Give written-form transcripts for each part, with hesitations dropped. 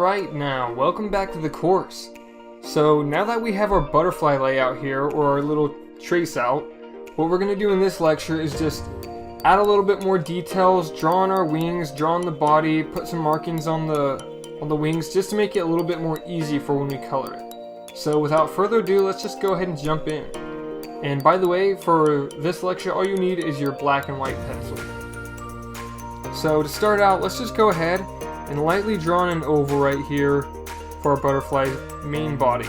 Alright now, welcome back to the course. So now that we have our butterfly layout here, or our little trace out, what we're going to do in this lecture is just add a little bit more details, draw on our wings, draw on the body, put some markings on the wings, just to make it a little bit more easy for when we color it. So without further ado, let's just go ahead and jump in. And by the way, for this lecture, all you need is your black and white pencil. So to start out, let's just go ahead and lightly draw an oval right here for our butterfly's main body.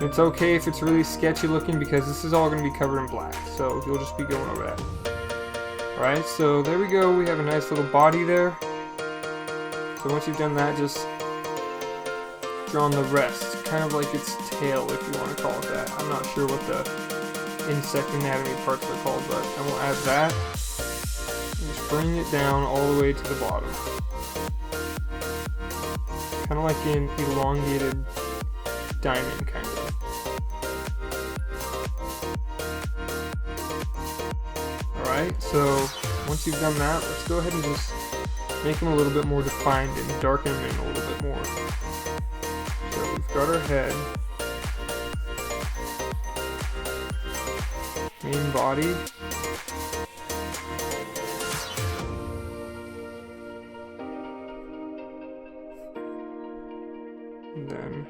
It's okay if it's really sketchy looking because this is all going to be covered in black, so you'll just be going over that. Alright, so there we go, we have a nice little body there. So once you've done that, just draw on the rest, kind of like its tail if you want to call it that. I'm not sure what the insect anatomy parts are called, but I will add that. Just bring it down all the way to the bottom. Kind of like an elongated diamond, kind of. Alright, so once you've done that, let's go ahead and just make them a little bit more defined and darken them in a little bit more. So we've got our head, main body, and then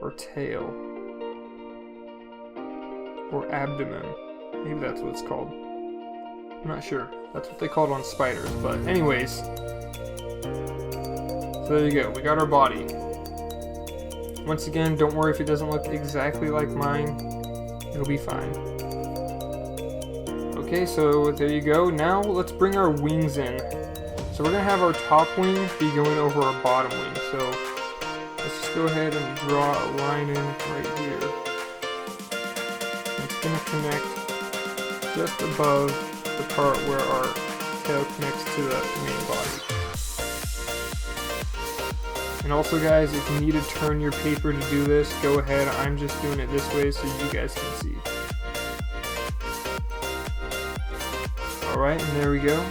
our tail, or abdomen, maybe that's what it's called. I'm not sure. That's what they call it on spiders, but anyways. So there you go, we got our body. Once again, don't worry if it doesn't look exactly like mine, it'll be fine. Okay, so there you go. Now let's bring our wings in. So we're gonna have our top wing be going over our bottom wing. So let's just go ahead and draw a line in right here. It's gonna connect just above the part where our tail connects to the main body. And also guys, if you need to turn your paper to do this, go ahead. I'm just doing it this way so you guys can see. Alright, and there we go.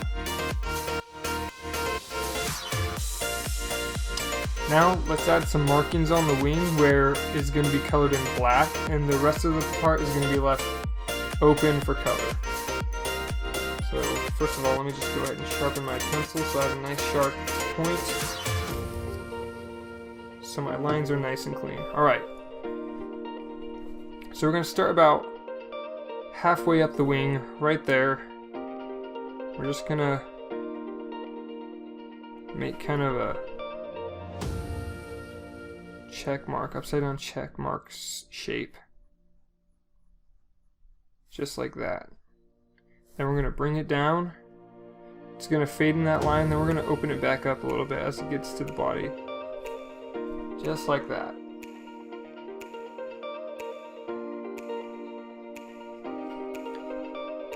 Now let's add some markings on the wing where it's going to be colored in black, and the rest of the part is going to be left open for color. So first of all, let me just go ahead and sharpen my pencil so I have a nice sharp point. So my lines are nice and clean. Alright. So we're going to start about halfway up the wing, right there. We're just going to make kind of a check mark, upside down check mark shape. Just like that. Then we're going to bring it down. It's going to fade in that line, then we're going to open it back up a little bit as it gets to the body. Just like that.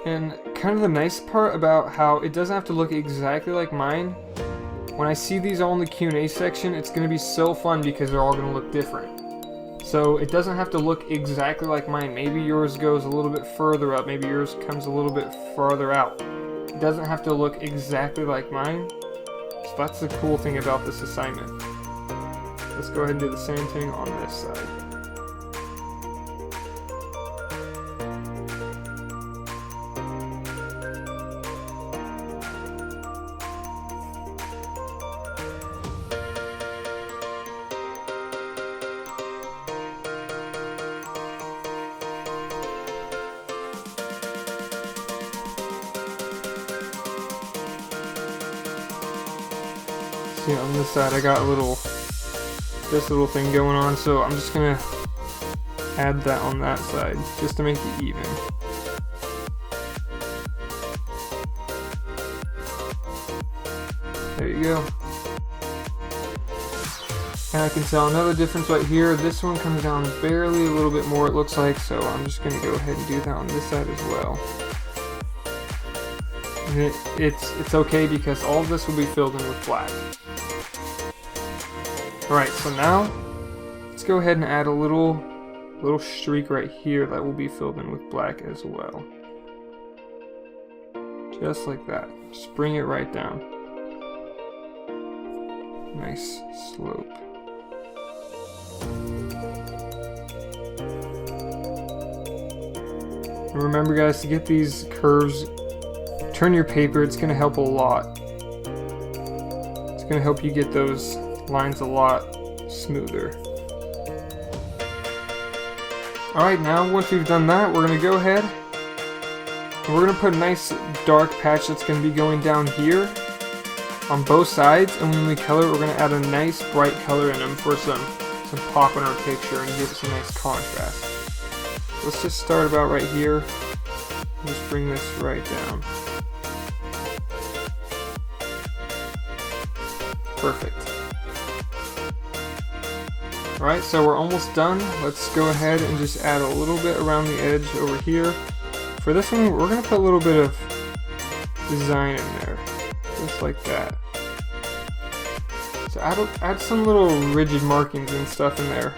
And kind of the nice part about how it doesn't have to look exactly like mine, when I see these all in the Q&A section, it's going to be so fun because they're all going to look different. So it doesn't have to look exactly like mine. Maybe yours goes a little bit further up, maybe yours comes a little bit farther out. It doesn't have to look exactly like mine. So that's the cool thing about this assignment. Let's go ahead and do the same thing on this side. See, on this side I got this little thing going on, so I'm just gonna add that on that side just to make it even. There you go. And I can tell another difference right here. This one comes down barely a little bit more, it looks like, so I'm just gonna go ahead and do that on this side as well. And it's okay because all of this will be filled in with black. Alright, so now let's go ahead and add a little streak right here that will be filled in with black as well. Just like that. Just bring it right down. Nice slope. And remember guys, to get these curves, turn your paper. It's going to help a lot. It's going to help you get those lines a lot smoother. Alright, now once we've done that, we're going to go ahead and we're going to put a nice dark patch that's going to be going down here on both sides, and when we color it, we're going to add a nice bright color in them for some pop in our picture and give it some nice contrast. Let's just start about right here. Just bring this right down. Perfect. Alright, so we're almost done. Let's go ahead and just add a little bit around the edge over here. For this one, we're going to put a little bit of design in there. Just like that. So add some little rigid markings and stuff in there.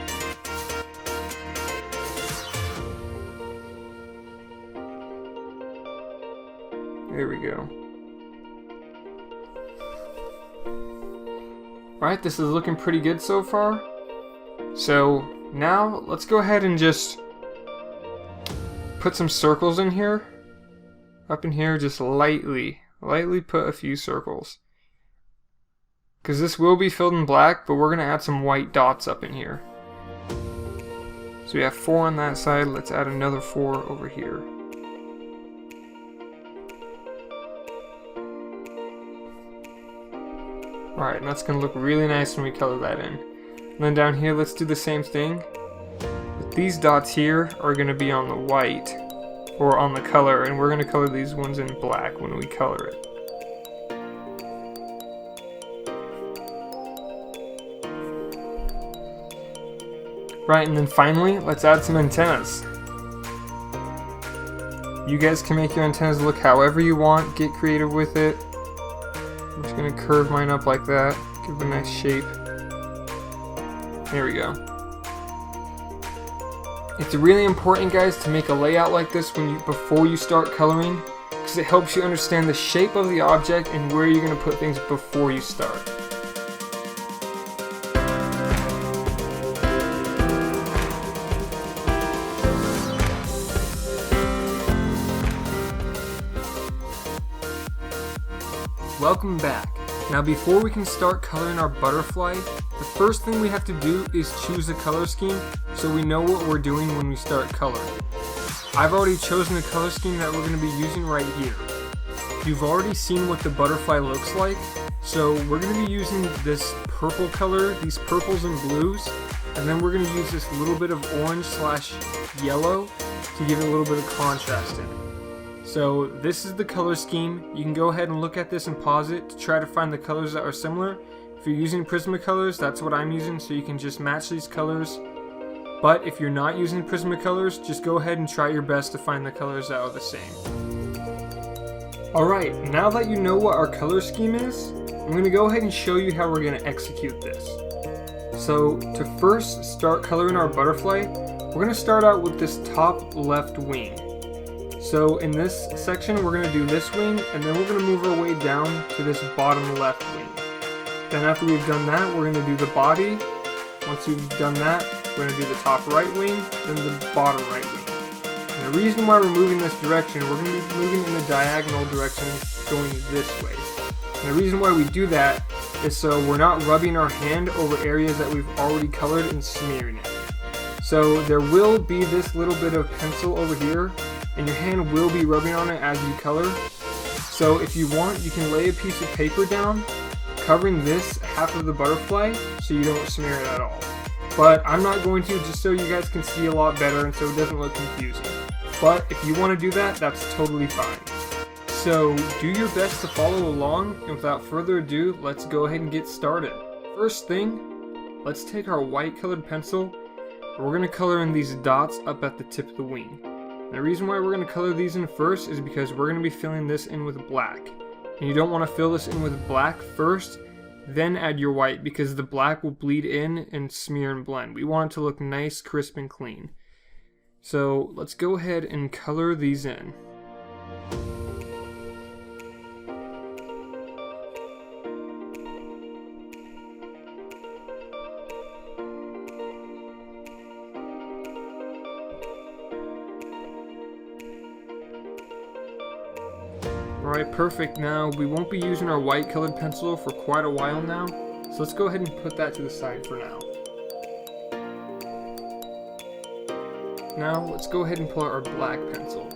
There we go. Alright, this is looking pretty good so far. So now let's go ahead and just put some circles in here. Up in here, just lightly put a few circles. Because this will be filled in black, but we're going to add some white dots up in here. So we have 4 on that side, let's add another 4 over here. Alright, and that's going to look really nice when we color that in. And then down here, let's do the same thing. But these dots here are going to be on the white, or on the color, and we're going to color these ones in black when we color it. Right, and then finally, let's add some antennas. You guys can make your antennas look however you want, get creative with it. I'm just going to curve mine up like that, give it a nice shape. There we go. It's really important, guys, to make a layout like this before you start coloring, because it helps you understand the shape of the object and where you're going to put things before you start. Welcome back. Now before we can start coloring our butterfly, the first thing we have to do is choose a color scheme so we know what we're doing when we start coloring. I've already chosen a color scheme that we're going to be using right here. You've already seen what the butterfly looks like, so we're going to be using this purple color, these purples and blues, and then we're going to use this little bit of orange/yellow to give it a little bit of contrast in it. So this is the color scheme. You can go ahead and look at this and pause it to try to find the colors that are similar. If you're using Prismacolors, that's what I'm using, so you can just match these colors. But if you're not using Prismacolors, just go ahead and try your best to find the colors that are the same. Alright, now that you know what our color scheme is, I'm going to go ahead and show you how we're going to execute this. So to first start coloring our butterfly, we're going to start out with this top left wing. So in this section, we're going to do this wing, and then we're going to move our way down to this bottom left wing. Then after we've done that, we're going to do the body. Once we've done that, we're going to do the top right wing, then the bottom right wing. And the reason why we're moving this direction, we're going to be moving in the diagonal direction, going this way. And the reason why we do that is so we're not rubbing our hand over areas that we've already colored and smearing it. So there will be this little bit of pencil over here, and your hand will be rubbing on it as you color. So if you want, you can lay a piece of paper down, covering this half of the butterfly so you don't smear it at all. But I'm not going to, just so you guys can see a lot better and so it doesn't look confusing. But if you want to do that, that's totally fine. So do your best to follow along, and without further ado, let's go ahead and get started. First thing, let's take our white colored pencil, and we're going to color in these dots up at the tip of the wing. And the reason why we're going to color these in first is because we're going to be filling this in with black. And you don't want to fill this in with black first, then add your white, because the black will bleed in and smear and blend. We want it to look nice, crisp, and clean. So let's go ahead and color these in. Alright, perfect. Now, we won't be using our white colored pencil for quite a while now, so let's go ahead and put that to the side for now. Now, let's go ahead and pull out our black pencil.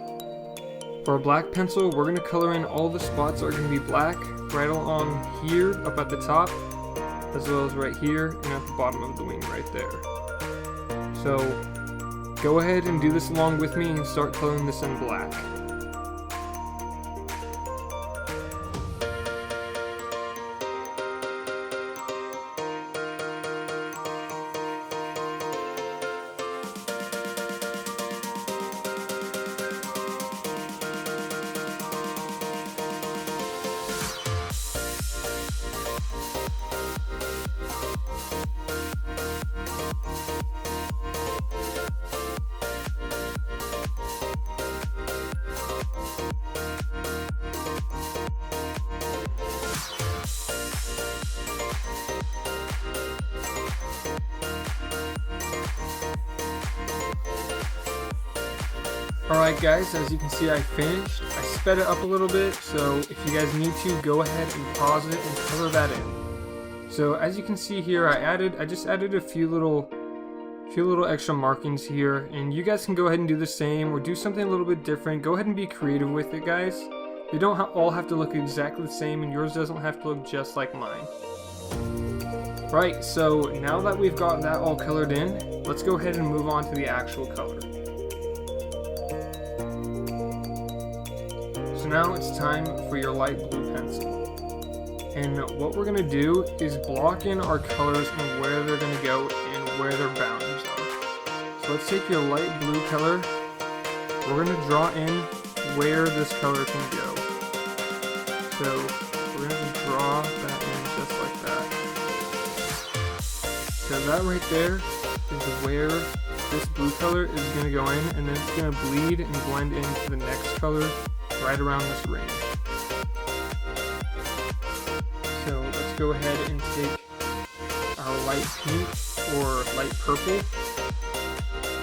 For our black pencil, we're going to color in all the spots that are going to be black, right along here, up at the top, as well as right here, and at the bottom of the wing right there. So, go ahead and do this along with me and start coloring this in black. Alright guys, as you can see I finished. I sped it up a little bit, so if you guys need to, go ahead and pause it and color that in. So as you can see here, I just added a few little extra markings here, and you guys can go ahead and do the same or do something a little bit different. Go ahead and be creative with it, guys. They don't all have to look exactly the same, and yours doesn't have to look just like mine. Right, so now that we've got that all colored in, let's go ahead and move on to the actual color. So now it's time for your light blue pencil. And what we're going to do is block in our colors and where they're going to go and where their boundaries are. So let's take your light blue color. We're going to draw in where this color can go. So we're going to draw that in just like that. So that right there is where this blue color is going to go in, and then it's going to bleed and blend into the next color right around this range. So let's go ahead and take our light pink or light purple.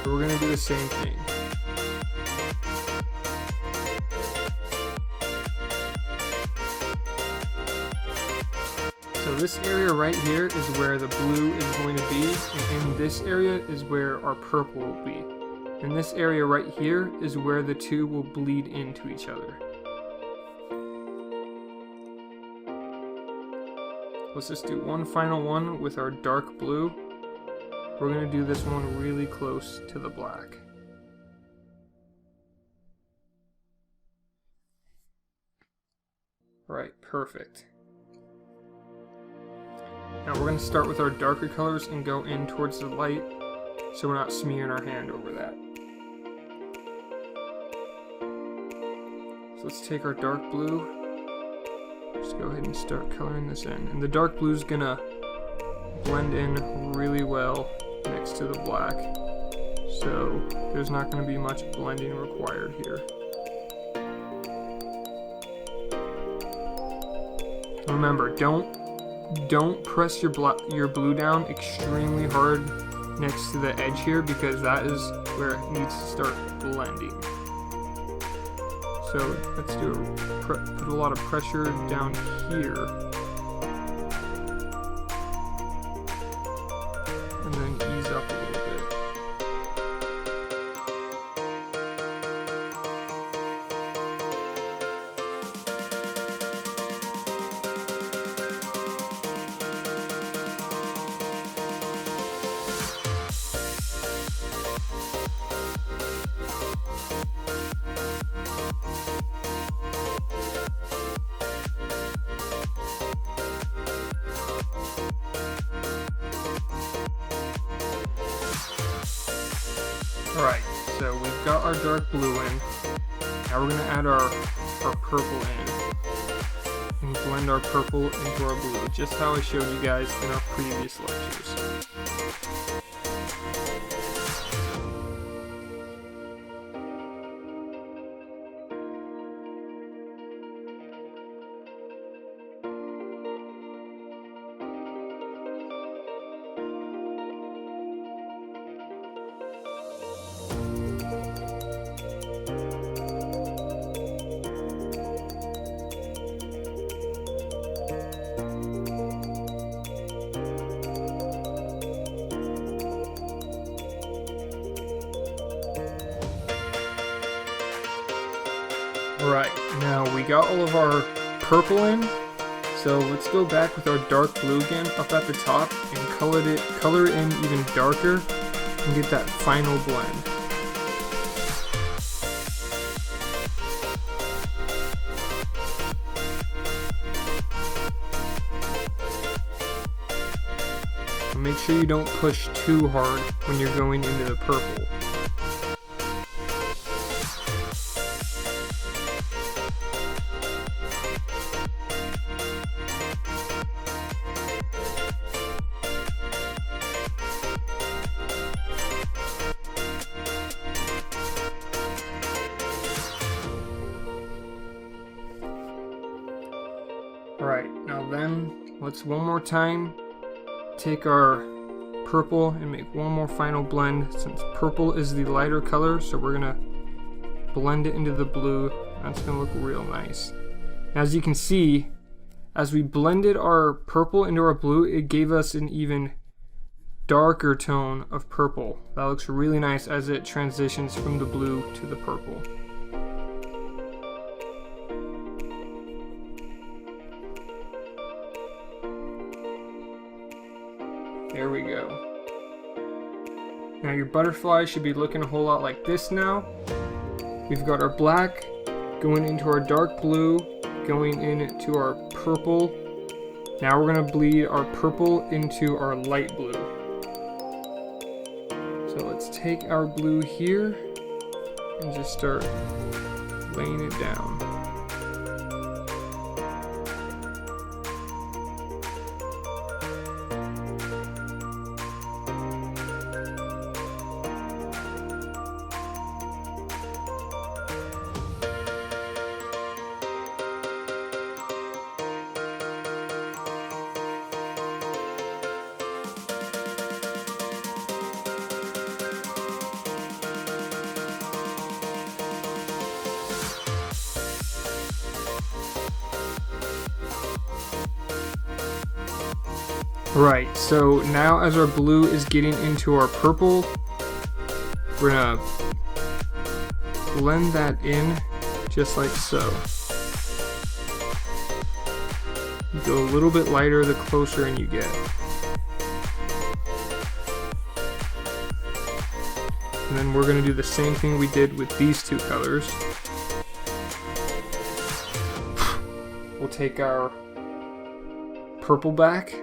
We're going to do the same thing. So this area right here is where the blue is going to be, and in this area is where our purple will be. And this area right here is where the two will bleed into each other. Let's just do one final one with our dark blue. We're going to do this one really close to the black. Right, perfect. Now we're going to start with our darker colors and go in towards the light, so we're not smearing our hand over that. So let's take our dark blue, just go ahead and start coloring this in. And the dark blue is gonna blend in really well next to the black, so there's not going to be much blending required here. Remember, don't press your blue down extremely hard next to the edge here, because that is where it needs to start blending. So let's put a lot of pressure down here, and then ease up a little bit. Alright, so we've got our dark blue in. Now we're going to add our purple in. And blend our purple into our blue, just how I showed you guys in our previous lectures. Alright, now we got all of our purple in, so let's go back with our dark blue again up at the top and color it in even darker and get that final blend. And make sure you don't push too hard when you're going into the purple. Alright, now then, let's one more time take our purple and make one more final blend, since purple is the lighter color, so we're gonna blend it into the blue. That's gonna look real nice. As you can see, as we blended our purple into our blue, it gave us an even darker tone of purple. That looks really nice as it transitions from the blue to the purple. There we go. Now your butterfly should be looking a whole lot like this now. We've got our black going into our dark blue, going into our purple. Now we're going to bleed our purple into our light blue. So let's take our blue here and just start laying it down. Right, so now as our blue is getting into our purple, we're gonna blend that in just like so. You go a little bit lighter the closer in you get. And then we're gonna do the same thing we did with these two colors. We'll take our purple back,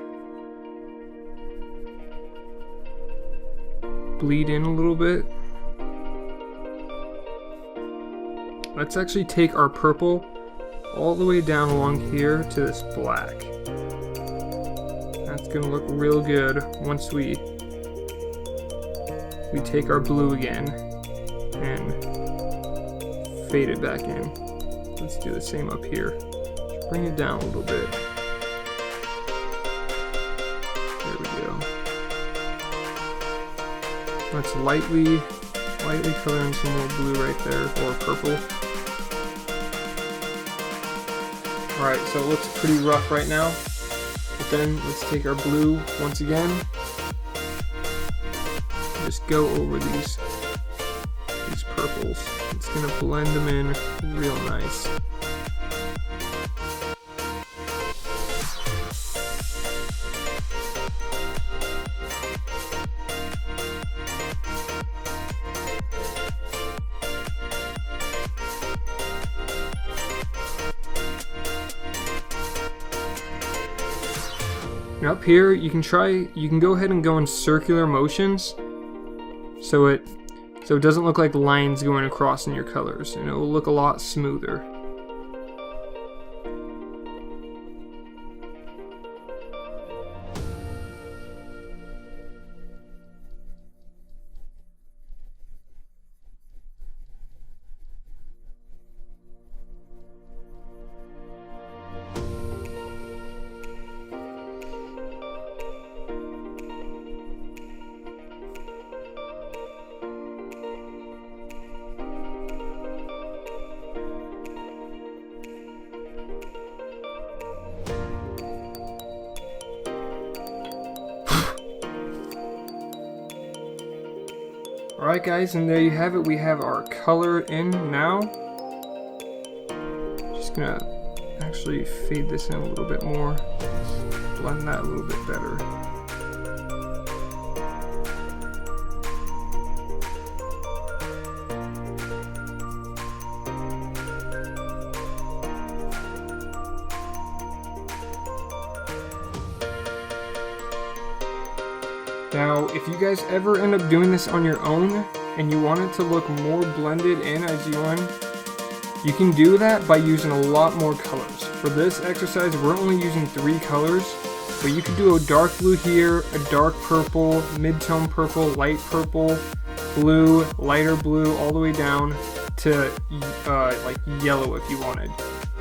bleed in a little bit. Let's actually take our purple all the way down along here to this black. That's gonna look real good once we take our blue again and fade it back in. Let's do the same up here. Just bring it down a little bit. There we go. Let's lightly color in some more blue right there, or purple. Alright, so it looks pretty rough right now. But then let's take our blue once again. Just go over these purples. It's gonna blend them in real nice. And up here, you can go ahead and go in circular motions, so it doesn't look like lines going across in your colors, and it will look a lot smoother. Alright guys, and there you have it. We have our color in now. gonna actually fade this in a little bit more. Blend that a little bit better. Now, if you guys ever end up doing this on your own and you want it to look more blended in as you run, you can do that by using a lot more colors. For this exercise, we're only using 3 colors, but you could do a dark blue here, a dark purple, mid-tone purple, light purple, blue, lighter blue, all the way down to like yellow if you wanted.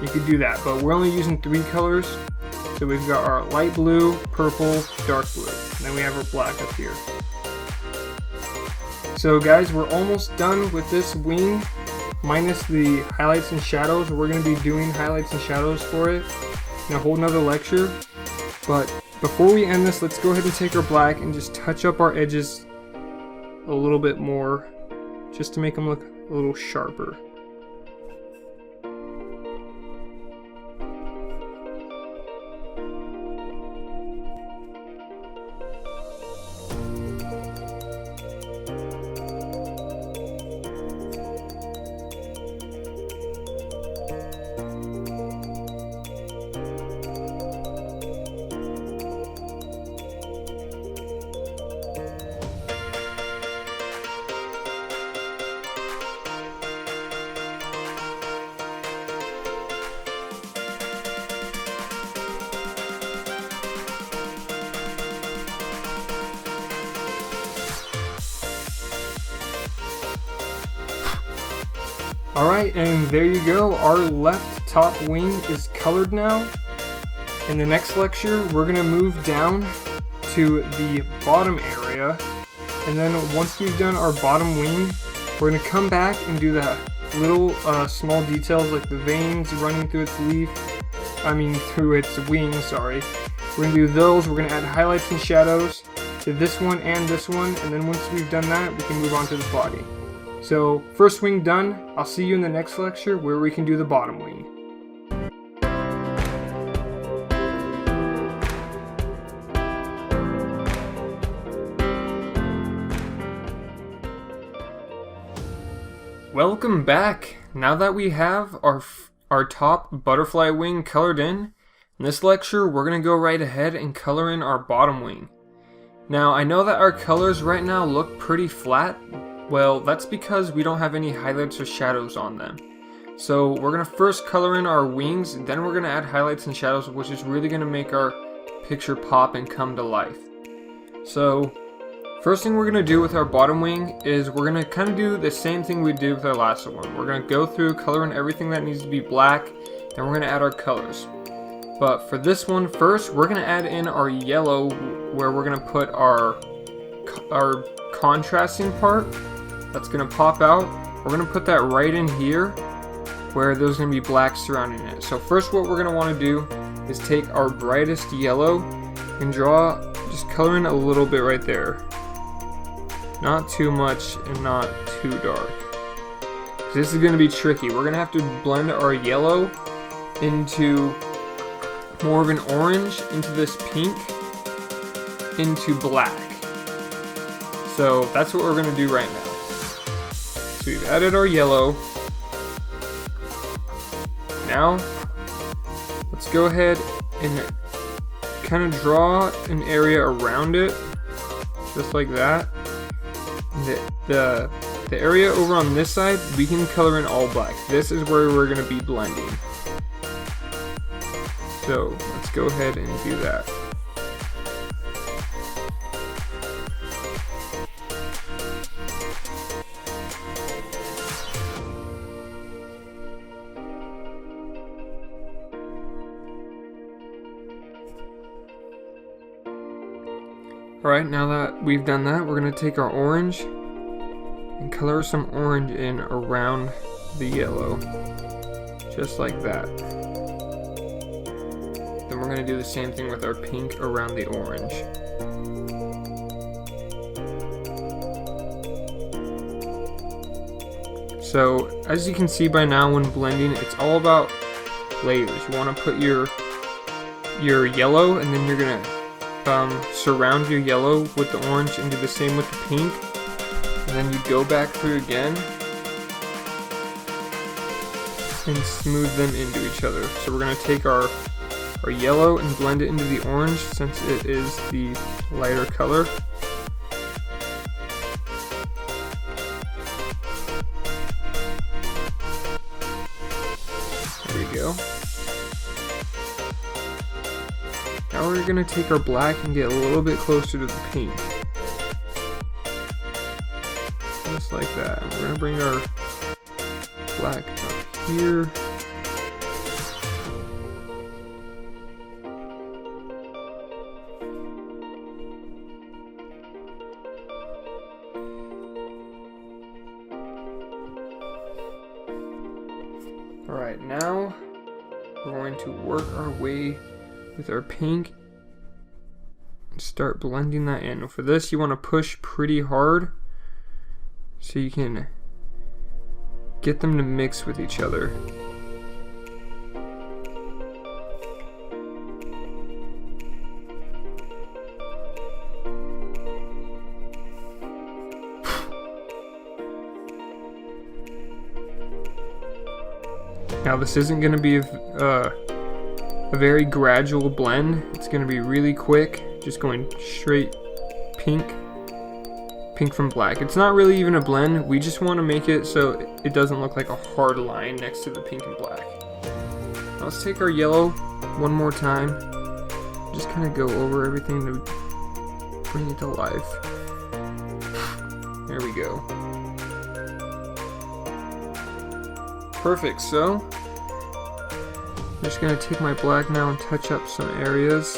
You could do that, but we're only using 3 colors. So we've got our light blue, purple, dark blue, and then we have our black up here. So guys, we're almost done with this wing, minus the highlights and shadows. We're going to be doing highlights and shadows for it in a whole nother lecture. But before we end this, let's go ahead and take our black and just touch up our edges a little bit more, just to make them look a little sharper. Alright, and there you go. Our left top wing is colored now. In the next lecture, we're going to move down to the bottom area. And then once we've done our bottom wing, we're going to come back and do the little small details like the veins running through its through its wings, sorry. We're going to do those. We're going to add highlights and shadows to this one and this one. And then once we've done that, we can move on to the body. So, first wing done. I'll see you in the next lecture where we can do the bottom wing. Welcome back. Now that we have our top butterfly wing colored in this lecture we're going to go right ahead and color in our bottom wing. Now, I know that our colors right now look pretty flat. Well, that's because we don't have any highlights or shadows on them. So we're going to first color in our wings, and then we're going to add highlights and shadows, which is really going to make our picture pop and come to life. So first thing we're going to do with our bottom wing is we're going to kind of do the same thing we did with our last one. We're going to go through, color in everything that needs to be black, then we're going to add our colors. But for this one, first we're going to add in our yellow, where we're going to put our contrasting part. That's going to pop out. We're going to put that right in here where there's going to be black surrounding it. So first what we're going to want to do is take our brightest yellow and just color in a little bit right there. Not too much and not too dark. This is going to be tricky. We're going to have to blend our yellow into more of an orange, into this pink, into black. So that's what we're going to do right now. So we've added our yellow. Now, let's go ahead and kind of draw an area around it, just like that. The area over on this side, we can color in all black. This is where we're going to be blending. So let's go ahead and do that. Alright, now that we've done that, we're going to take our orange and color some orange in around the yellow. Just like that. Then we're going to do the same thing with our pink around the orange. So, as you can see by now when blending, it's all about layers. You want to put your yellow, and then you're gonna surround your yellow with the orange and do the same with the pink. And then you go back through again and smooth them into each other. So we're gonna take our yellow and blend it into the orange since it is the lighter color. There we go. Now we're gonna take our black and get a little bit closer to the pink. Just like that. And we're gonna bring our black up here. Alright, now we're going to work our way with our pink and start blending that in. For this, you want to push pretty hard so you can get them to mix with each other. Now this isn't going to be a very gradual blend. It's going to be really quick, just going straight pink from black. It's not really even a blend. We just want to make it so it doesn't look like a hard line next to the pink and black. Now let's take our yellow one more time. Just kind of go over everything to bring it to life. There we go. Perfect. So I'm just going to take my black now and touch up some areas.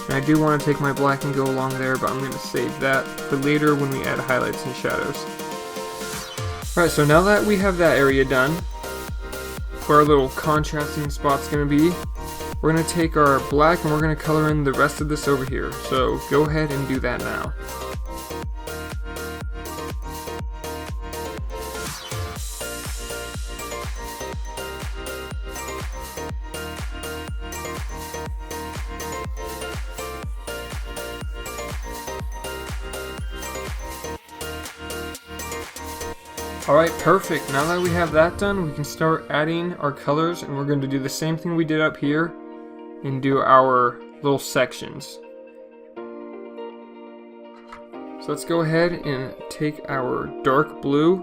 And I do want to take my black and go along there, but I'm going to save that for later when we add highlights and shadows. Alright, so now that we have that area done, where our little contrasting spot's going to be, we're going to take our black and we're going to color in the rest of this over here. So go ahead and do that now. Alright, perfect. Now that we have that done, we can start adding our colors, and we're going to do the same thing we did up here and do our little sections. So let's go ahead and take our dark blue.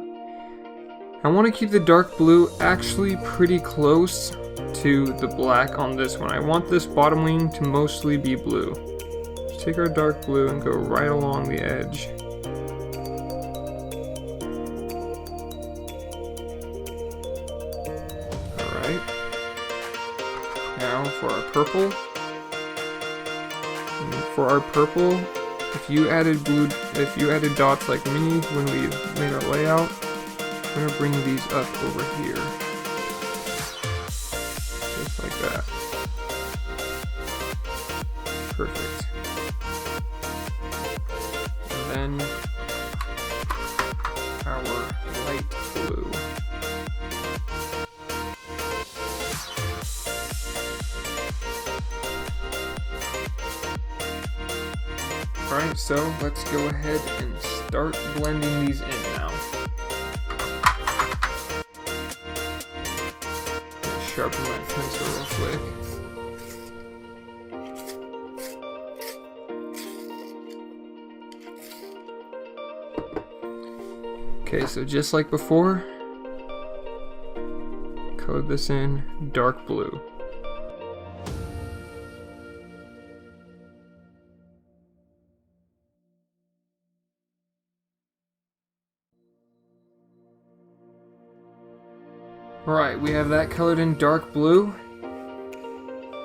I want to keep the dark blue actually pretty close to the black on this one. I want this bottom wing to mostly be blue. Let's take our dark blue and go right along the edge. Now for our purple. And for our purple, if you added dots like me when we made our layout, I'm gonna bring these up over here. Just like that. Perfect. And then our light blue. Alright, so let's go ahead and start blending these in now. Sharpen my pencil real quick. Okay, so just like before, color this in dark blue. Alright, we have that colored in dark blue.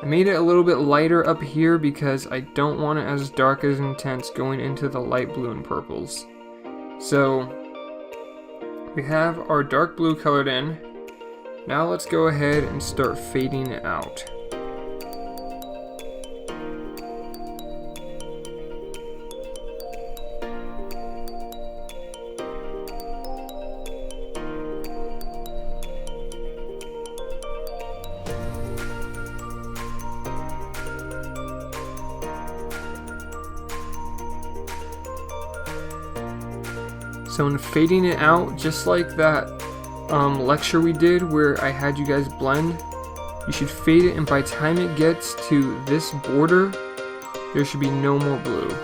I made it a little bit lighter up here because I don't want it as dark as intense going into the light blue and purples. So, we have our dark blue colored in. Now let's go ahead and start fading it out. So in fading it out, just like that lecture we did where I had you guys blend, you should fade it, and by the time it gets to this border, there should be no more blue.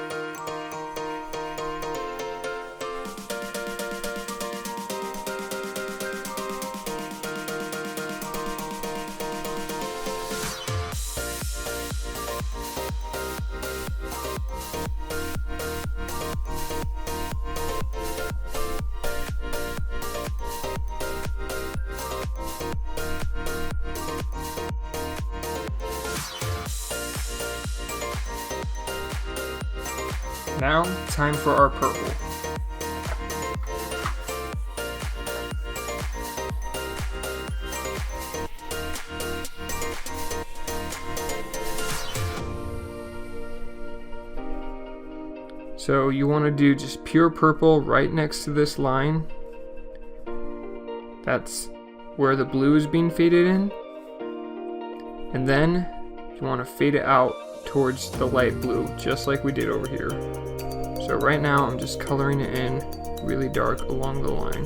Now, time for our purple. So you want to do just pure purple right next to this line. That's where the blue is being faded in. And then you want to fade it out towards the light blue, just like we did over here. So right now I'm just coloring it in really dark along the line.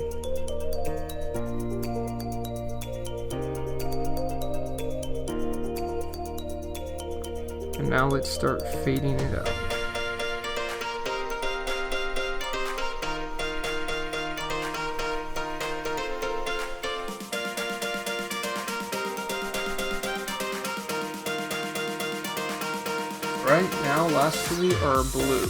And now let's start fading it out. Right now, lastly, our blue.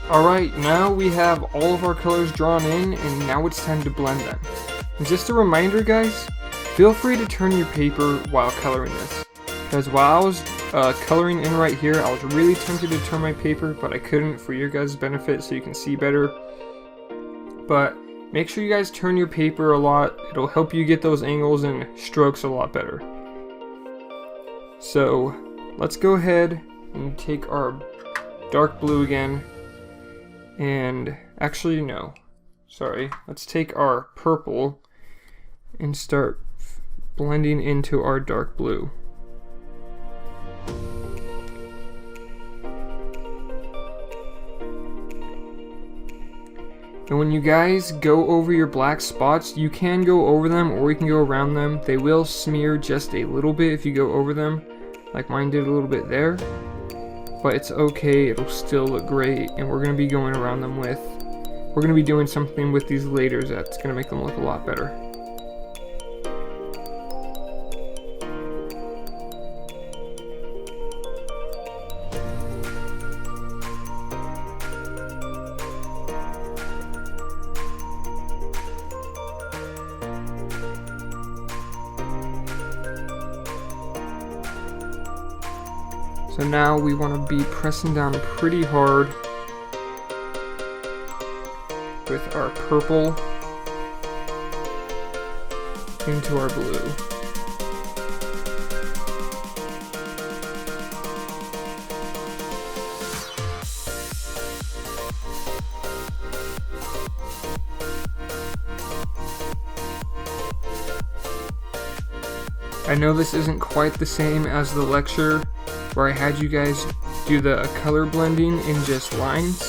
Alright, now we have all of our colors drawn in, and now it's time to blend them. And just a reminder, guys, feel free to turn your paper while coloring this. Because while I was coloring in right here, I was really tempted to turn my paper, but I couldn't for your guys' benefit so you can see better. But make sure you guys turn your paper a lot. It'll help you get those angles and strokes a lot better. So let's go ahead and take our dark blue again. And actually, no. Sorry. Let's take our purple and start blending into our dark blue. And when you guys go over your black spots, you can go over them or you can go around them. They will smear just a little bit if you go over them, like mine did a little bit there. But it's okay, it'll still look great, and we're going to be going around them with, we're going to be doing something with these layers that's going to make them look a lot better. So now we want to be pressing down pretty hard with our purple into our blue. I know this isn't quite the same as the lecture where I had you guys do the color blending in just lines,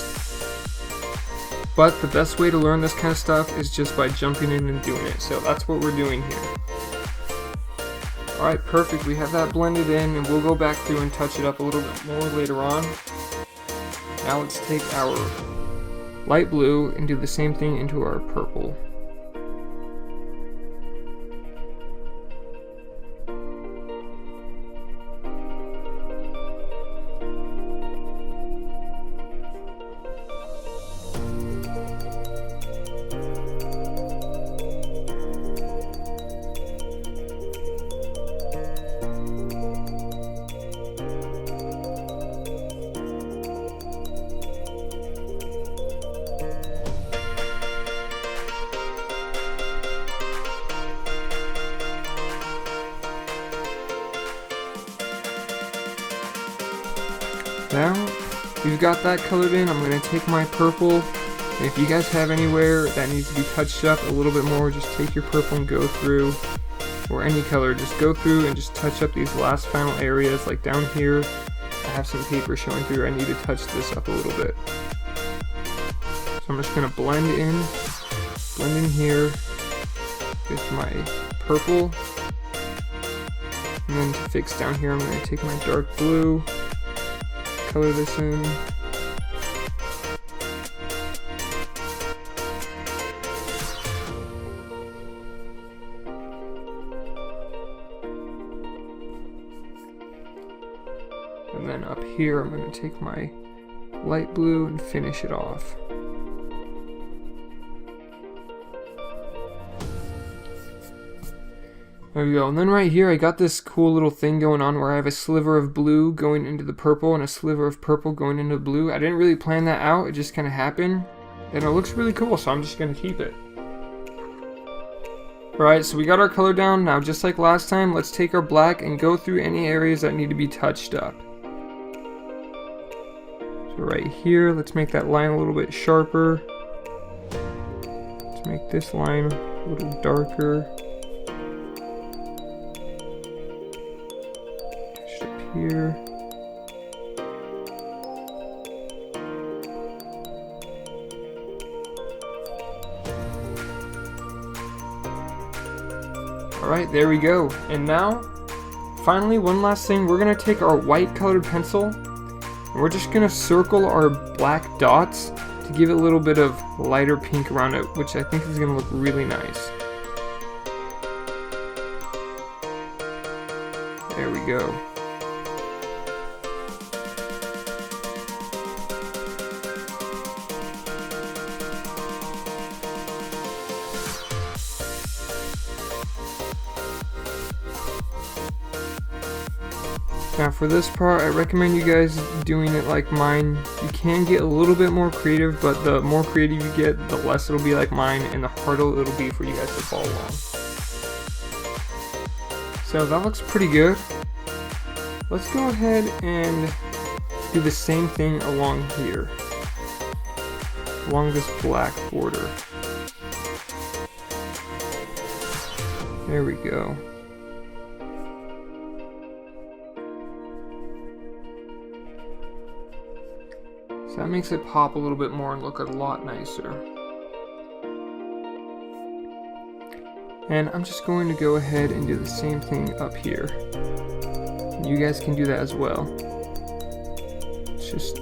but the best way to learn this kind of stuff is just by jumping in and doing it, so that's what we're doing here. Alright, perfect, we have that blended in, and we'll go back through and touch it up a little bit more later on. Now let's take our light blue and do the same thing into our purple. Now, we've got that colored in, I'm going to take my purple. And if you guys have anywhere that needs to be touched up a little bit more, just take your purple and go through, or any color, just go through and just touch up these last final areas. Like down here, I have some paper showing through, I need to touch this up a little bit. So I'm just going to blend in here with my purple. And then to fix down here, I'm going to take my dark blue, color this in. And then up here, I'm going to take my light blue and finish it off. There we go. And then right here, I got this cool little thing going on where I have a sliver of blue going into the purple and a sliver of purple going into the blue. I didn't really plan that out. It just kind of happened. And it looks really cool, so I'm just going to keep it. Alright, so we got our color down. Now, just like last time, let's take our black and go through any areas that need to be touched up. So right here, let's make that line a little bit sharper. Let's make this line a little darker. Just up here. Alright, there we go. And now, finally, one last thing. We're going to take our white colored pencil and we're just going to circle our black dots to give it a little bit of lighter pink around it, which I think is going to look really nice. There we go. Now for this part, I recommend you guys doing it like mine. You can get a little bit more creative, but the more creative you get, the less it'll be like mine and the harder it'll be for you guys to follow along. So that looks pretty good. Let's go ahead and do the same thing along here, along this black border. There we go. So that makes it pop a little bit more and look a lot nicer. And I'm just going to go ahead and do the same thing up here. You guys can do that as well. Just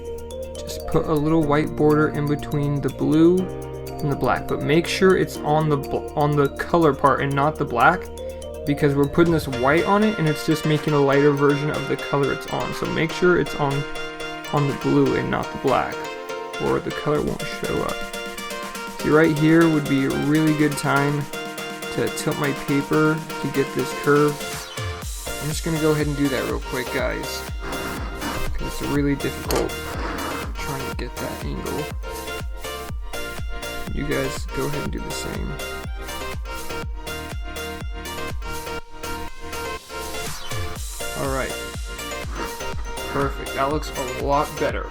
put a little white border in between the blue and the black, but make sure it's on the color part and not the black, because we're putting this white on it and it's just making a lighter version of the color it's on. So make sure it's on the blue and not the black, or the color won't show up. See, right here would be a really good time to tilt my paper to get this curve. I'm just going to go ahead and do that real quick, guys, because it's really difficult trying to get that angle. You guys go ahead and do the same. Alright. Perfect, that looks a lot better.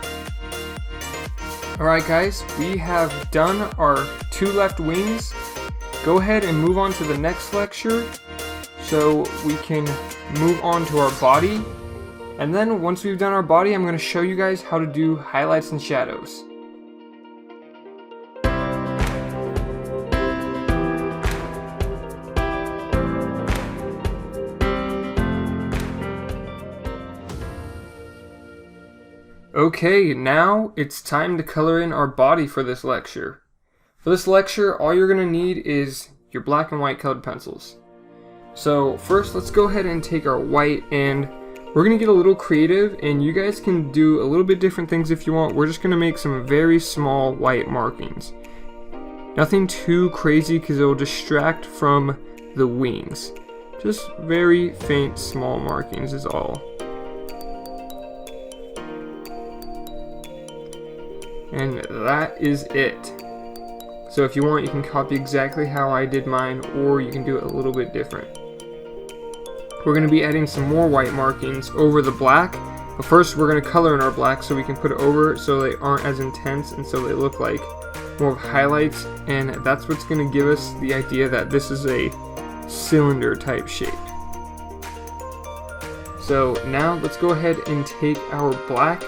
Alright guys, we have done our 2 left wings. Go ahead and move on to the next lecture so we can move on to our body. And then once we've done our body, I'm going to show you guys how to do highlights and shadows. Okay, now it's time to color in our body for this lecture. For this lecture, all you're going to need is your black and white colored pencils. So first, let's go ahead and take our white, and we're going to get a little creative, and you guys can do a little bit different things if you want. We're just going to make some very small white markings. Nothing too crazy because it will distract from the wings. Just very faint small markings is all. And that is it. So if you want, you can copy exactly how I did mine, or you can do it a little bit different. We're going to be adding some more white markings over the black, But first we're going to color in our black so we can put it over so they aren't as intense and so they look like more of highlights, and that's what's going to give us the idea that this is a cylinder type shape. So now let's go ahead and take our black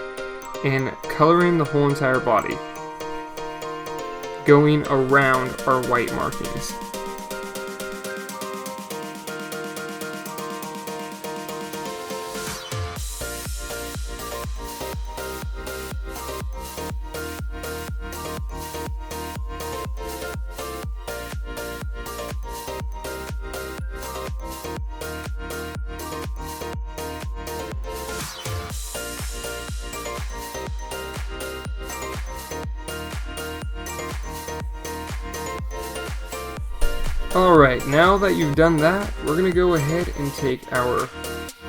and color in the whole entire body, going around our white markings. Alright, now that you've done that, we're going to go ahead and take our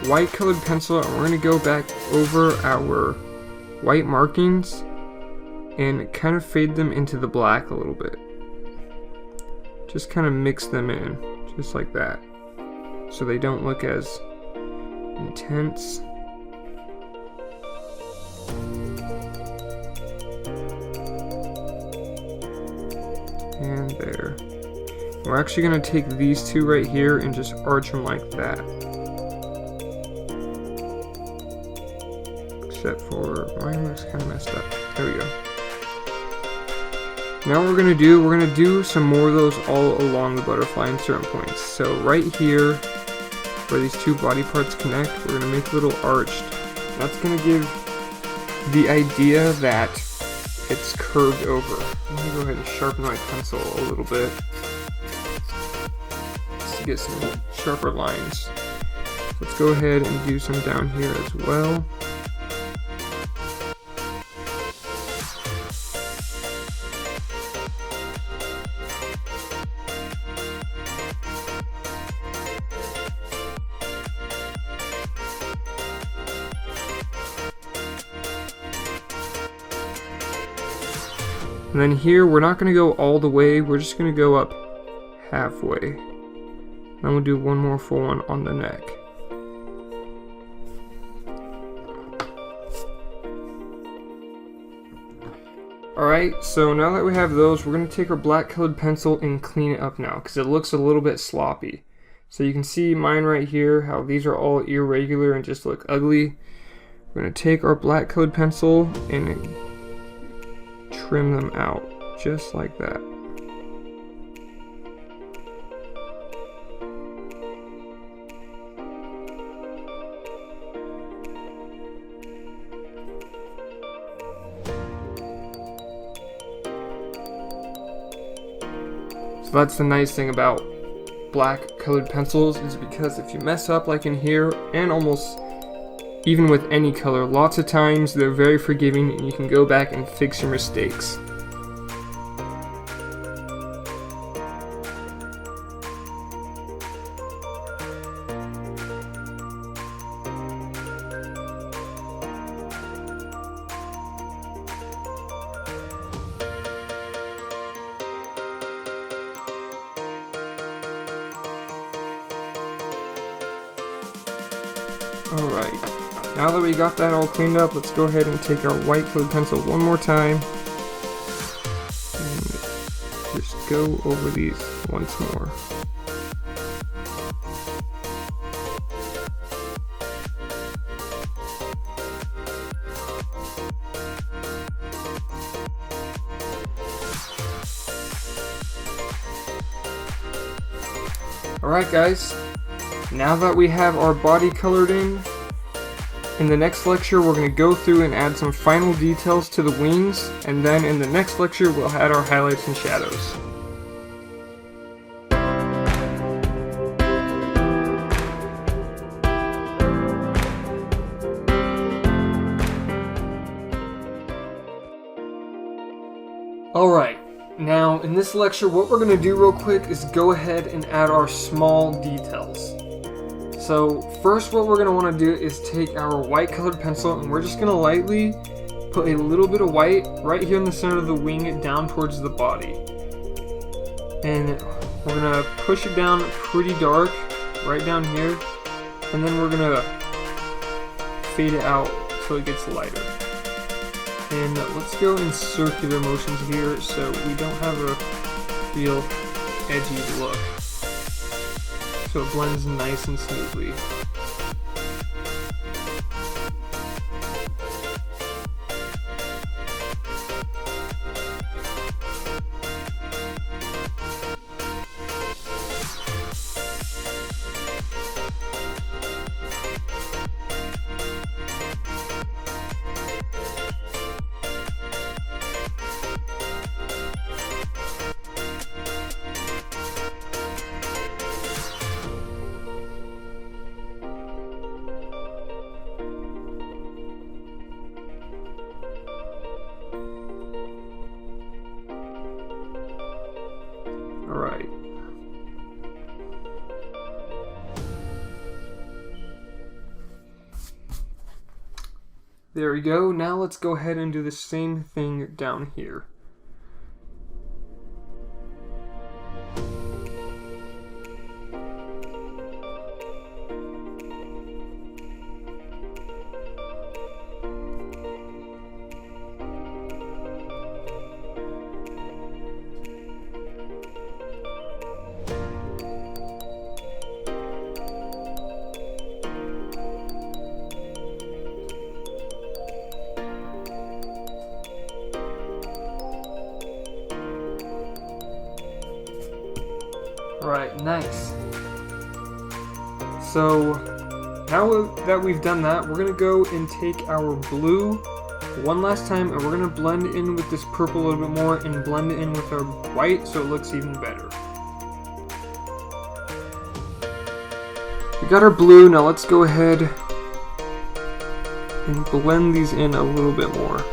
white colored pencil and we're going to go back over our white markings and kind of fade them into the black a little bit. Just kind of mix them in, just like that, so they don't look as intense. And there. We're actually going to take these two right here and just arch them like that. Except for mine looks kind of messed up. There we go. Now what we're going to do some more of those all along the butterfly in certain points. So right here, where these two body parts connect, we're going to make a little arched. That's going to give the idea that it's curved over. Let me go ahead and sharpen my pencil a little bit to get some sharper lines. Let's go ahead and do some down here as well. And then here, we're not going to go all the way, we're just going to go up halfway. Then we'll do one more full one on the neck. Alright, so now that we have those, we're going to take our black colored pencil and clean it up now, because it looks a little bit sloppy. So you can see mine right here, how these are all irregular and just look ugly. We're going to take our black colored pencil and trim them out, just like that. So that's the nice thing about black colored pencils, is because if you mess up like in here, and almost even with any color, lots of times they're very forgiving and you can go back and fix your mistakes. Alright, now that we got that all cleaned up, let's go ahead and take our white colored pencil one more time and just go over these once more. Alright guys, now that we have our body colored in the next lecture we're going to go through and add some final details to the wings, and then in the next lecture we'll add our highlights and shadows. Alright, now in this lecture what we're going to do real quick is go ahead and add our small details. So first what we're going to want to do is take our white colored pencil and we're just going to lightly put a little bit of white right here in the center of the wing down towards the body. And we're going to push it down pretty dark right down here, and then we're going to fade it out so it gets lighter. And let's go in circular motions here so we don't have a real edgy look. So it blends nice and smoothly. Alright. There we go. Now let's go ahead and do the same thing down here. Alright, nice. So now that we've done that, we're going to go and take our blue one last time and we're going to blend in with this purple a little bit more and blend it in with our white so it looks even better. We got our blue, now let's go ahead and blend these in a little bit more.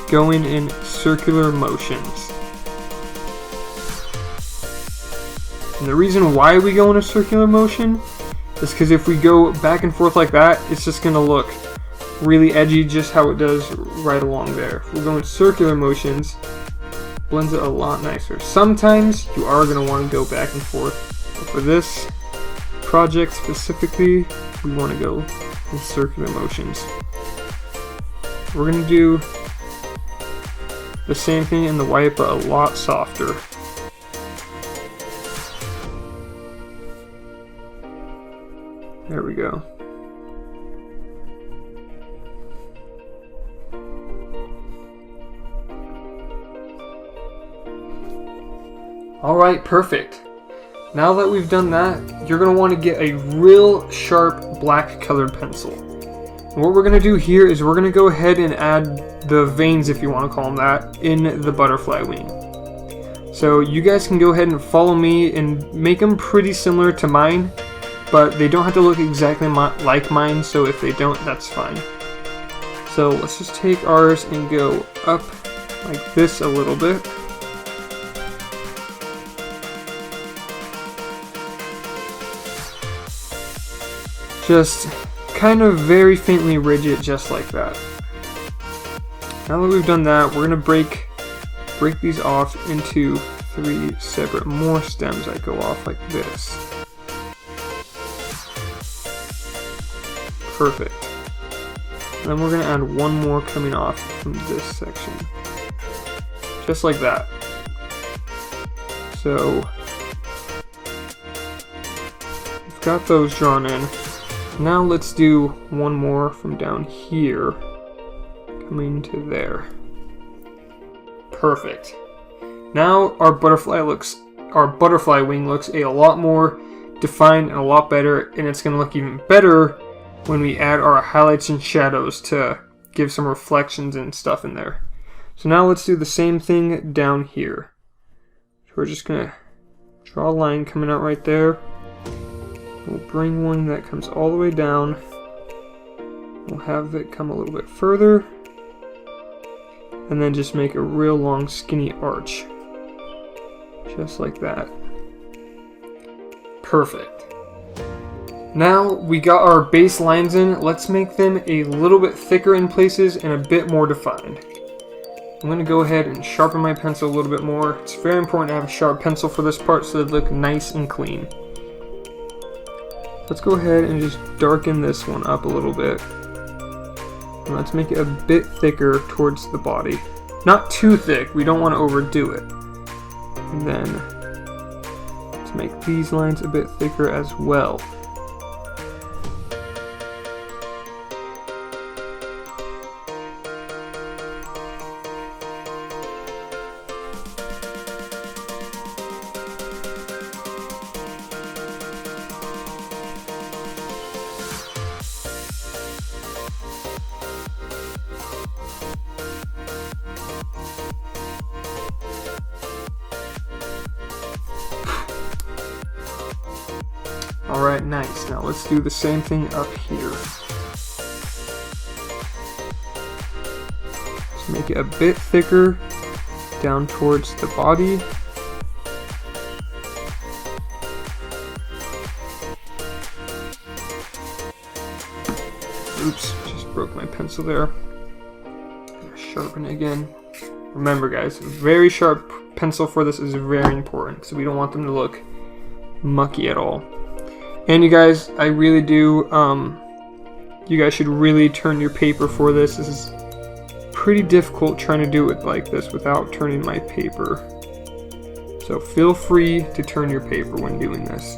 Going in circular motions. And the reason why we go in a circular motion is because if we go back and forth like that, it's just going to look really edgy just how it does right along there. If we're going circular motions, blends it a lot nicer. Sometimes you are going to want to go back and forth, but for this project specifically, we want to go in circular motions. We're going to do the same thing in the white, but a lot softer. There we go. Alright, perfect. Now that we've done that, you're going to want to get a real sharp black colored pencil. And what we're going to do here is we're going to go ahead and add the veins, if you want to call them that, in the butterfly wing. So you guys can go ahead and follow me and make them pretty similar to mine, but they don't have to look exactly like mine, so if they don't, that's fine. So let's just take ours and go up like this a little bit. Just kind of very faintly rigid, just like that. Now that we've done that, we're going to break these off into 3 separate more stems that go off like this. Perfect. And then we're going to add one more coming off from this section. Just like that. So, we've got those drawn in. Now let's do one more from down here, coming to there. Perfect. Now our butterfly wing looks a lot more defined and a lot better, and it's going to look even better when we add our highlights and shadows to give some reflections and stuff in there. So now let's do the same thing down here. So we're just going to draw a line coming out right there. We'll bring one that comes all the way down. We'll have it come a little bit further. And then just make a real long skinny arch. Just like that. Perfect. Now we got our base lines in. Let's make them a little bit thicker in places and a bit more defined. I'm going to go ahead and sharpen my pencil a little bit more. It's very important to have a sharp pencil for this part so they look nice and clean. let's go ahead and just darken this one up a little bit. And let's make it a bit thicker towards the body. Not too thick, we don't want to overdo it. And then let's make these lines a bit thicker as well. Alright, nice. Now let's do the same thing up here. Let's make it a bit thicker down towards the body. Oops, just broke my pencil there. Sharpen it again. Remember guys, a very sharp pencil for this is very important, so we don't want them to look mucky at all. And you guys, I really do, you guys should really turn your paper for this. This is pretty difficult trying to do it like this without turning my paper. So feel free to turn your paper when doing this.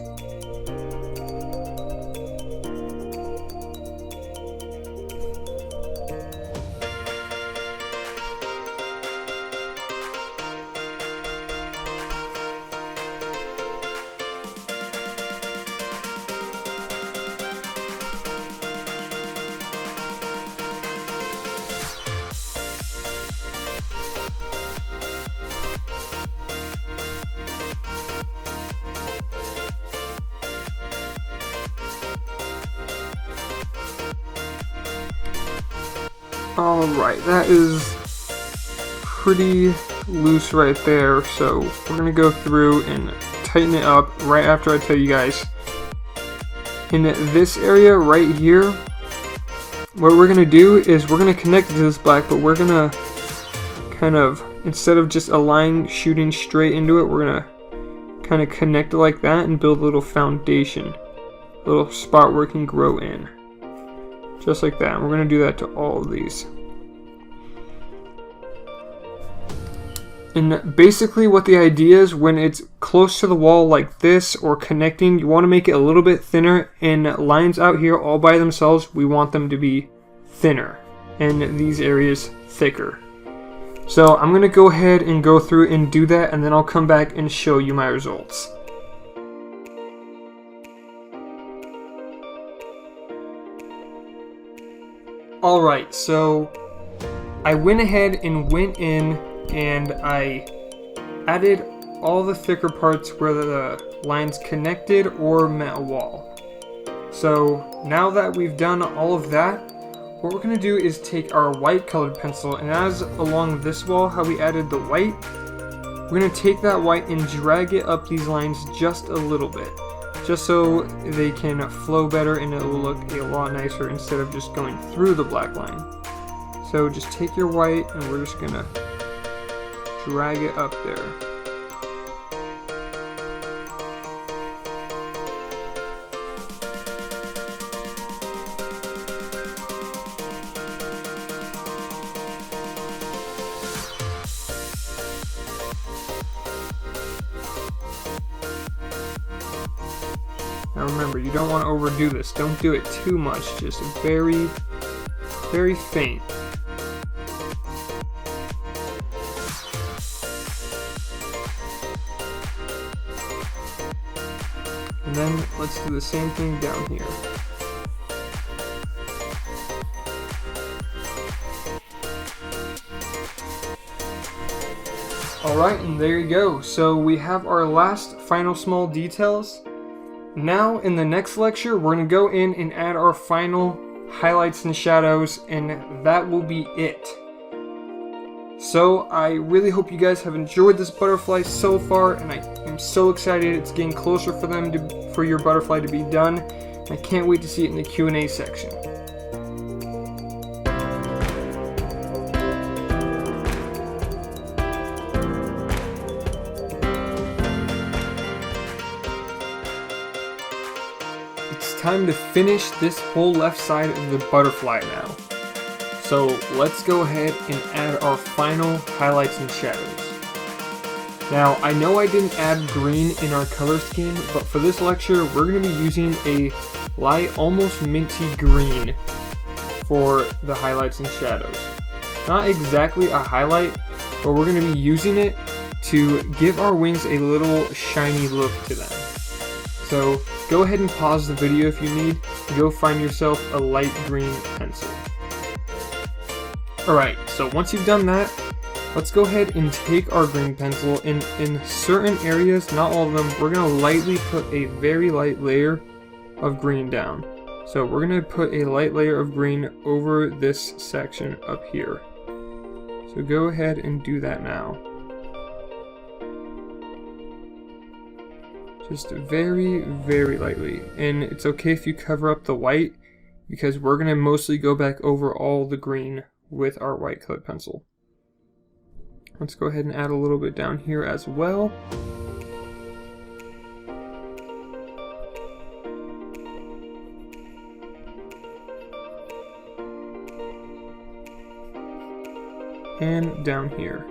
Alright, that is pretty loose right there, so we're going to go through and tighten it up right after I tell you guys. In this area right here, what we're going to do is we're going to connect it to this black, but we're going to kind of, instead of just a line shooting straight into it, we're going to kind of connect it like that and build a little foundation, a little spot where it can grow in. Just like that. And we're going to do that to all of these. And basically what the idea is, when it's close to the wall like this or connecting, you want to make it a little bit thinner, and lines out here all by themselves, we want them to be thinner and these areas thicker. So I'm going to go ahead and go through and do that, and then I'll come back and show you my results. Alright, so I went ahead and went in and I added all the thicker parts where the lines connected or met a wall. So now that we've done all of that, what we're going to do is take our white colored pencil, and as along this wall how we added the white, we're going to take that white and drag it up these lines just a little bit, just so they can flow better and it will look a lot nicer instead of just going through the black line. So just take your white and we're just going to drag it up there. Now remember, you don't want to overdo this. Don't do it too much, just very, very faint. And then let's do the same thing down here. Alright, and there you go. So we have our last final small details. Now in the next lecture, we're going to go in and add our final highlights and shadows, and that will be it. So I really hope you guys have enjoyed this butterfly so far, and I am so excited it's getting closer for your butterfly to be done. I can't wait to see it in the Q&A section. It's time to finish this whole left side of the butterfly now. So let's go ahead and add our final highlights and shadows. Now, I know I didn't add green in our color scheme, but for this lecture, we're going to be using a light, almost minty green for the highlights and shadows. Not exactly a highlight, but we're going to be using it to give our wings a little shiny look to them. So go ahead and pause the video if you need, and go find yourself a light green pencil. Alright, so once you've done that, let's go ahead and take our green pencil, and in certain areas, not all of them, we're going to lightly put a very light layer of green down. So we're going to put a light layer of green over this section up here. So go ahead and do that now. Just very, very lightly. And it's okay if you cover up the white, because we're going to mostly go back over all the green with our white colored pencil. Let's go ahead and add a little bit down here as well. And down here.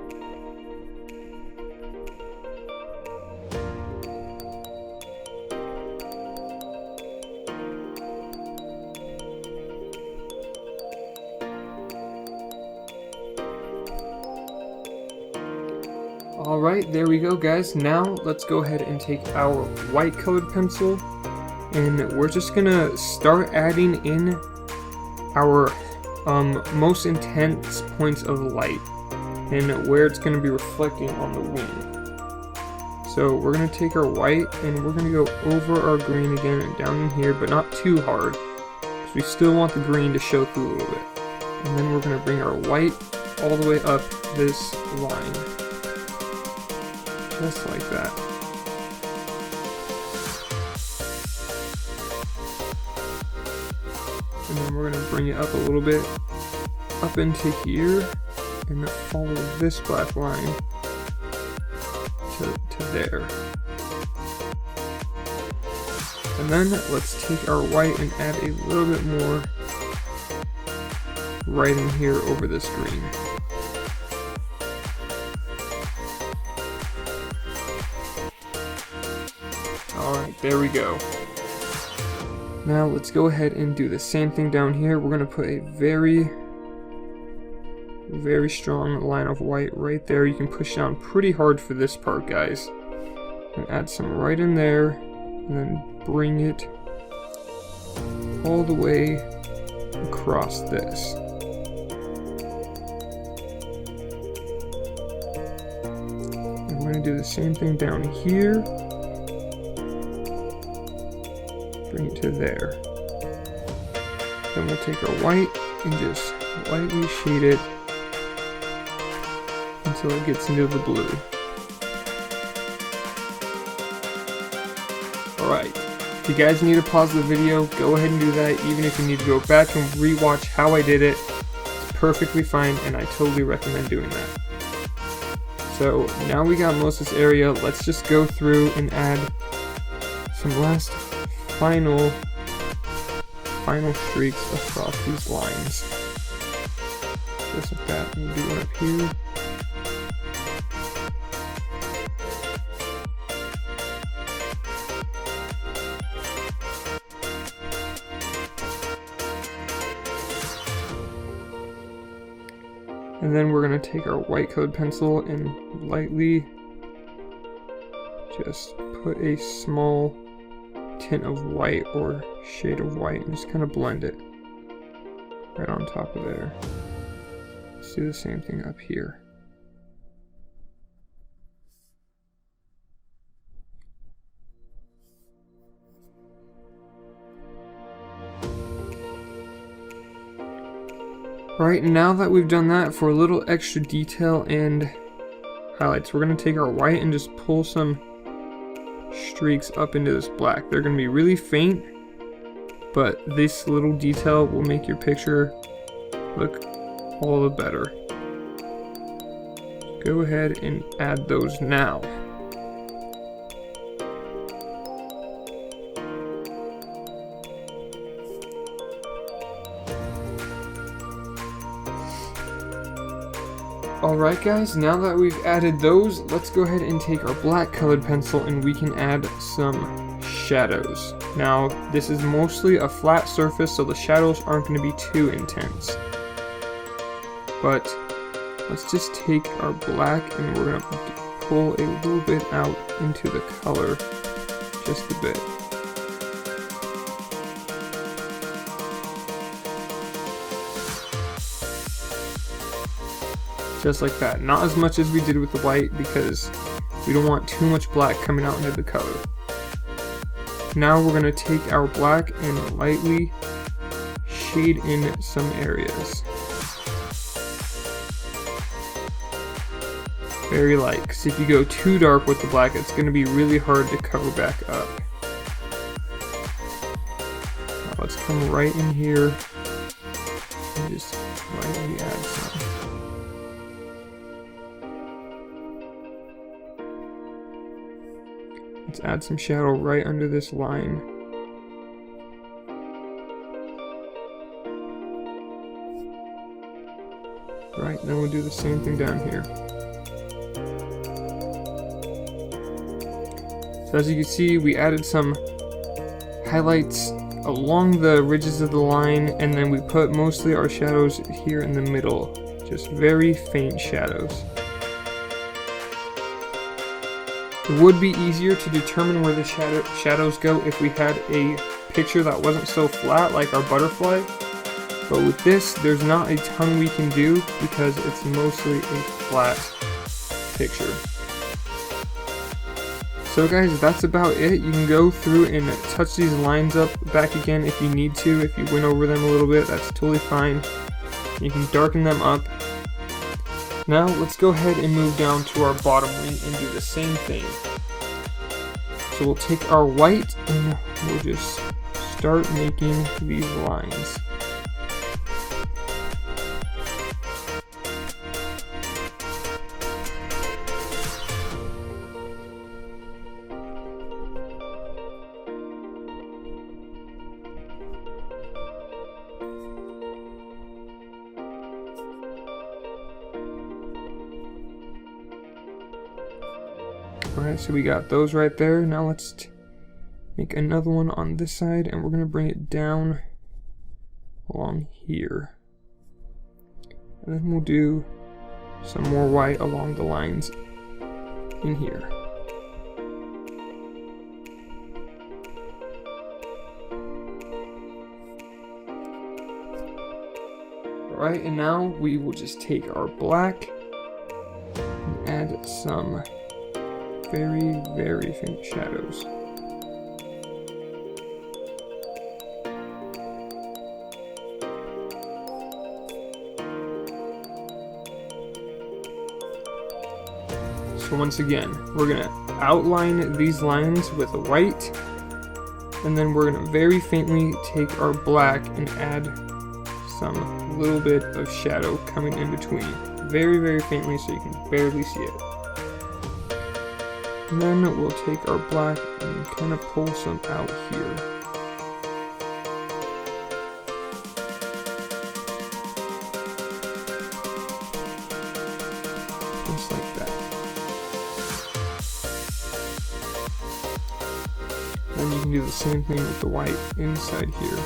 Alright, there we go guys. Now let's go ahead and take our white colored pencil, and we're just gonna start adding in our most intense points of light and where it's going to be reflecting on the wing. So we're going to take our white and we're going to go over our green again and down in here, but not too hard, because we still want the green to show through a little bit. And then we're going to bring our white all the way up this line, just like that. And then we're going to bring it up a little bit, up into here, and follow this black line to there. And then let's take our white and add a little bit more right in here over this green. Alright, there we go. Now let's go ahead and do the same thing down here. We're going to put a very strong line of white right there. You can push down pretty hard for this part, guys. And add some right in there, and then bring it all the way across this. And we're going to do the same thing down here. Bring it to there. Then we'll take our white and just lightly shade it until it gets into the blue. Alright, if you guys need to pause the video, go ahead and do that. Even if you need to go back and rewatch how I did it, it's perfectly fine, and I totally recommend doing that. So now we got most of this area, let's just go through and add some last final streaks across these lines. Just like that. We'll do one up here. And then we're going to take our white colored pencil and lightly just put a small tint of white or shade of white and just kind of blend it right on top of there. Let's do the same thing up here. Right, now that we've done that, for a little extra detail and highlights, we're going to take our white and just pull some streaks up into this black. They're going to be really faint, but this little detail will make your picture look all the better. Go ahead and add those now. Alright guys, now that we've added those, let's go ahead and take our black colored pencil and we can add some shadows. Now, this is mostly a flat surface, so the shadows aren't going to be too intense. But let's just take our black and we're going to pull a little bit out into the color, just a bit. Just like that. Not as much as we did with the white because we don't want too much black coming out into the color. Now we're going to take our black and lightly shade in some areas. Very light, because if you go too dark with the black, it's going to be really hard to cover back up. Now let's come right in here and just lightly add some. Let's add some shadow right under this line. Right, then we'll do the same thing down here. So as you can see, we added some highlights along the ridges of the line, and then we put mostly our shadows here in the middle. Just very faint shadows. It would be easier to determine where the shadows go if we had a picture that wasn't so flat like our butterfly, but with this there's not a ton we can do because it's mostly a flat picture. So guys, that's about it. You can go through and touch these lines up back again if you need to. If you went over them a little bit, that's totally fine. You can darken them up. Now let's go ahead and move down to our bottom wing and do the same thing. So we'll take our white and we'll just start making these lines. Alright, so we got those right there. Now let's make another one on this side, and we're going to bring it down along here. And then we'll do some more white along the lines in here. Alright, and now we will just take our black and add some very, very faint shadows. So once again, we're going to outline these lines with a white, and then we're going to very faintly take our black and add some little bit of shadow coming in between. Very, very faintly so you can barely see it. And then we'll take our black and kind of pull some out here. Just like that. Then you can do the same thing with the white inside here.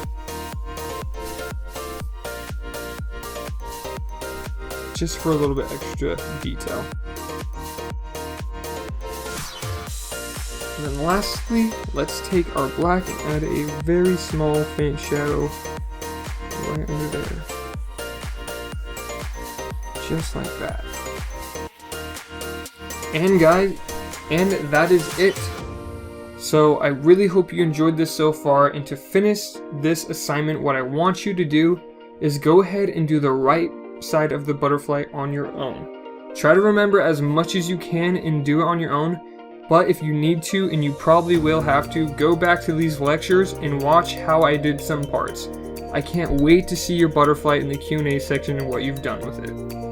Just for a little bit extra detail. And then lastly, let's take our black and add a very small faint shadow right under there. Just like that. And guys, and that is it. So I really hope you enjoyed this so far, and to finish this assignment, what I want you to do is go ahead and do the right side of the butterfly on your own. Try to remember as much as you can and do it on your own. But if you need to, and you probably will have to, go back to these lectures and watch how I did some parts. I can't wait to see your butterfly in the Q&A section and what you've done with it.